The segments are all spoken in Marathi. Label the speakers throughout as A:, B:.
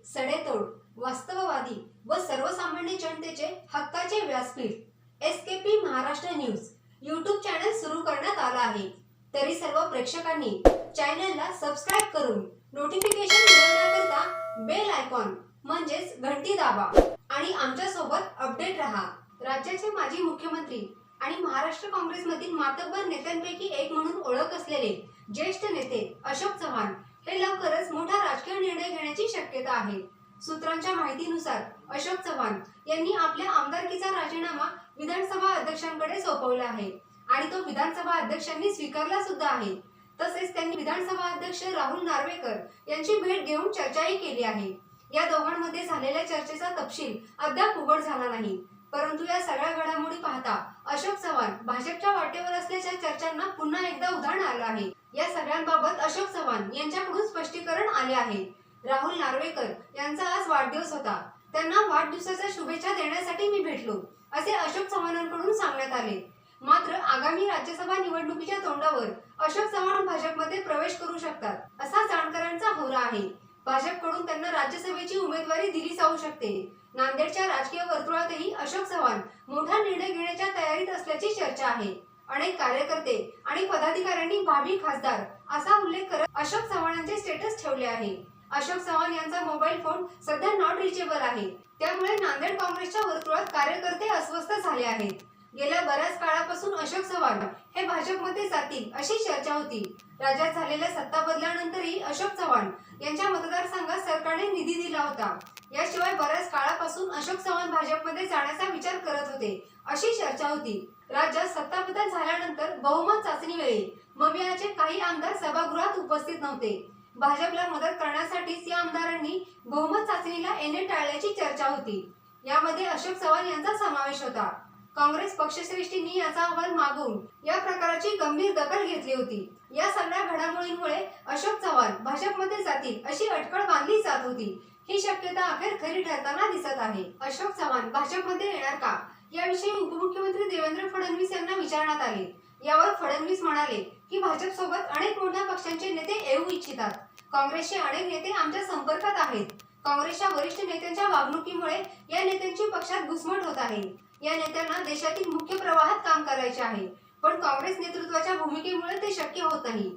A: सडेतोड, वास्तववादी व सर्वसामान्य जनतेचे हक्काचे व्यासपीठ SKP Maharashtra news YouTube channel सुरू करण्यात आला आहे। तरी सर्व प्रेक्षकांनी चॅनलला सबस्क्राइब करून नोटिफिकेशन मिळवण्याकरता बेल आयकॉन म्हणजेच घंटी दाबा आणि आमच्या सोबत अपडेट रहा। राज्याचे माजी मुख्यमंत्री आणि महाराष्ट्र काँग्रेसमधील मातब्बर नेत्यांपैकी एक म्हणून ओळख असलेले ज्येष्ठ नेते अशोक चव्हाण हे लवकरच मोठा राजकीय निर्णय घेण्याची शक्यता आहे। सूत्रांच्या माहितीनुसार अशोक चव्हाण यांनी आपल्या आमदारकीचा राजीनामा विधानसभा अध्यक्षांकडे सोपवला आहे आणि तो विधानसभा अध्यक्षांनी स्वीकारला सुद्धा आहे। तसेच त्यांनी विधानसभा अध्यक्ष राहुल नार्वेकर यांची भेट घेऊन चर्चाही केली आहे। या दोघांमध्ये झालेल्या चर्चेचा तपशील अद्याप उघड झाला नाही, परंतु या सगळ्या घडामोडी पाहता अशोक चव्हाण भाजपच्या वाटेवर असल्याच्या चर्चांना पुन्हा एकदा उधाण आलं आहे। या सगळ्यांबाबत अशोक चव्हाण यांच्याकडून स्पष्टीकरण आले आहे। राहुल नार्वेकर यांचा आज वाढदिवस होता, त्यांना वाढदिवसाच्या शुभेच्छा देण्यासाठी मी भेटलो असे अशोक चव्हाणांकडून सांगण्यात आले। मात्र आगामी राज्यसभा निवडणुकीच्या तोंडावर अशोक चव्हाण भाजपमध्ये प्रवेश करू शकतात असा जाणकारांचा होरा आहे। भाजपकडून त्यांना राज्यसभेची उमेदवारी दिली जाऊ शकते। नांदेडच्या राजकीय वर्तुळातही अशोक चव्हाण मोठा निर्णय घेण्याच्या तयारीत असल्याची चर्चा आहे। अनेक कार्यकर्ते आणि पदाधिकाऱ्यांनी भावी खासदार असा उल्लेख करत अशोक चव्हाणांचे स्टेटस ठेवले आहे। अशोक चव्हाण यांचा मोबाईल फोन सध्या नॉट रिचेबल आहे, त्यामुळे नांदेड काँग्रेसच्या वर्तुळात कार्यकर्ते अस्वस्थ झाले आहेत। गेल्या बऱ्याच काळापासून अशोक चव्हाण हे भाजपमध्ये जातील अशी चर्चा होती। राज्यात झालेल्या सत्ता बदलानंतरही अशोक चव्हाण यांच्या मतदारसंघात सरकारने निधी दिला होता। याशिवाय बऱ्याच काळापासून अशोक चव्हाण भाजपमध्ये जाण्याचा विचार करत होते अशी चर्चा होती। राज्यात सत्ता बदल झाल्यानंतर बहुमत चाचणीवेळी मवियाचे काही आमदार सभागृहात उपस्थित नव्हते। भाजपला मदत करण्यासाठीच या आमदारांनी बहुमत चाचणीला येणे टाळल्याची चर्चा होती। यामध्ये अशोक चव्हाण यांचा समावेश होता। काँग्रेस पक्षश्रेष्ठींनी याचा अहवाल मागवून या प्रकाराची गंभीर दखल घेतली होती। या सगळ्या घडामोडींमुळे अशोक चव्हाण भाजपमध्ये जातील अशी अटकळ बांधली जात होती। ही शक्यता अखेर खरी ठरताना दिसत आहे। अशोक चव्हाण भाजपमध्ये येणार का याविषयी उपमुख्यमंत्री देवेंद्र फडणवीस यांना विचारण्यात आले। यावर फडणवीस म्हणाले की भाजपसोबत अनेक मोठ्या पक्षांचे नेते येऊ इच्छितात। काँग्रेसचे अनेक नेते आमच्या संपर्कात आहेत। काँग्रेसच्या वरिष्ठ नेत्यांच्या वागणुकीमुळे या नेत्यांची पक्षात घुसमट होत आहे। या नेत्यांना देशातील मुख्य प्रवाहात काम करायचे आहे, पण काँग्रेस नेतृत्वाच्या भूमिकेमुळे ते शक्य होत नाही।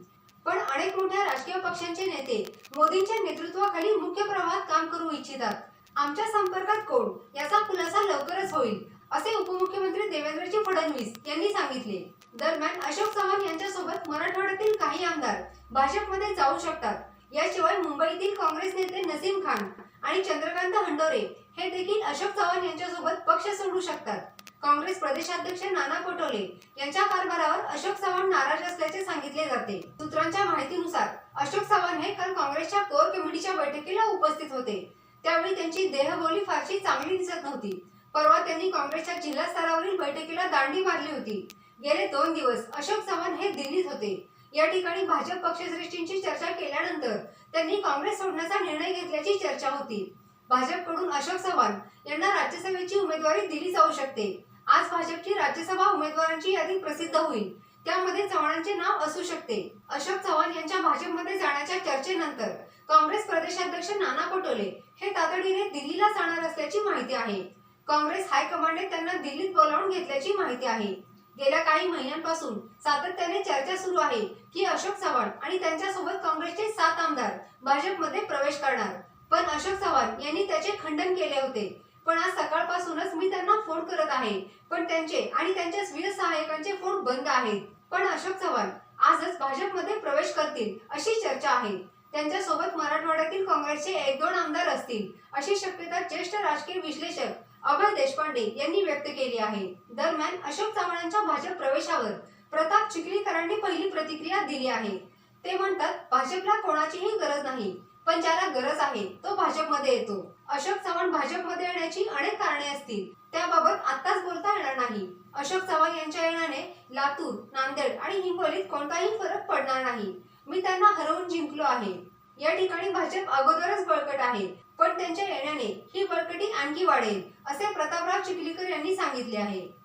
A: पण अनेक मोठ्या राजकीय पक्षांचे नेते मोदींच्या नेतृत्वाखाली मुख्य प्रवाहात काम करू इच्छितात। आमच्या संपर्कात कोण याचा खुलासा लवकरच होईल असे उपमुख्यमंत्री देवेंद्रजी फडणवीस यांनी सांगितले। दरम्यान अशोक चव्हाण यांच्यासोबत मराठवाड्यातील काही आमदार भाजपमध्ये जाऊ शकतात। याशिवाय मुंबईतील काँग्रेस नेते नसीम खान आणि चंद्रकांत हंडोरे हे देखील अशोक चव्हाण यांच्यासोबत पक्ष सोडू शकतात। काँग्रेस प्रदेशाध्यक्ष नाना पटोले यांच्या कारभारावर अशोक चव्हाण नाराज असल्याचे सांगितले जाते। सूत्रांच्या माहितीनुसार अशोक चव्हाण हे काल काँग्रेसच्या कोर कमिटीच्या बैठकीला उपस्थित होते, त्यावेळी त्यांची देहबोली फारशी चांगली दिसत नव्हती। परवा त्यांनी काँग्रेसच्या जिल्हा स्तरावरील बैठकीला दांडी मारली होती। गेले 2 दिवस अशोक चव्हाण हे दिल्लीत होते। या ठिकाणी भाजप पक्षश्रेष्ठींची चर्चा केल्यानंतर त्यांनी काँग्रेस सोडण्याचा निर्णय घेतल्याची चर्चा होती। भाजपकडून अशोक चव्हाण यांना राज्यसभेची उमेदवारी दिली जाऊ शकते। आज भाजपची राज्यसभा उमेदवारांची यादी प्रसिद्ध होईल, त्यामध्ये चव्हाणांचे नाव असू शकते। अशोक चव्हाण यांच्या भाजपमध्ये जाण्याच्या चर्चेनंतर काँग्रेस प्रदेशाध्यक्ष नाना पटोले हे तातडीने दिल्लीला जाणार असल्याची माहिती आहे। काँग्रेस हायकमांडने त्यांना दिल्लीत बोलावून घेतल्याची माहिती आहे। गेल्या काही महिन्यांपासून सातत्याने चर्चा सुरू आहे की अशोक चव्हाण आणि त्यांच्यासोबत काँग्रेसचे 7 आमदार भाजपमध्ये प्रवेश करणार, पण अशोक चव्हाण यांनी त्याचे खंडन केले होते। पण आज सकाळपासूनच मी त्यांना फोन करत आहे, पण त्यांचे आणि त्यांच्या स्वीय सहायकांचे फोन बंद आहेत। पण अशोक चव्हाण आजच भाजपमध्ये प्रवेश करतील अशी चर्चा आहे। त्यांच्यासोबत मराठवाड्यातील काँग्रेसचे 1-2 आमदार असतील अशी शक्यता ज्येष्ठ राजकीय विश्लेषक अभय देशपांडे यांनी व्यक्त केली आहे। दरम्यान अशोक चव्हाणांच्या भाजप प्रवेशावर प्रताप चिखलीकरांनी पहिली प्रतिक्रिया दिली आहे। ते म्हणतात, भाजपला कोणाचीही गरज नाही, पण ज्याला गरज आहे तो भाजपमध्ये येतो। अशोक चव्हाण भाजपमध्ये येण्याची अनेक कारणे असतील, त्याबाबत आत्ताच बोलता येणार नाही। अशोक चव्हाण यांच्या येण्याने लातूर, नांदेड आणि हिंगोलीत कोणताही फरक पडणार नाही। मी त्यांना हरवून जिंकलो आहे। या ठिकाणी भाजप अगोदरच बळकट आहे, पण त्यांच्या येण्याने ही बळकटी आणखी वाढेल असे प्रतापराव चिखलीकर यांनी सांगितले आहे।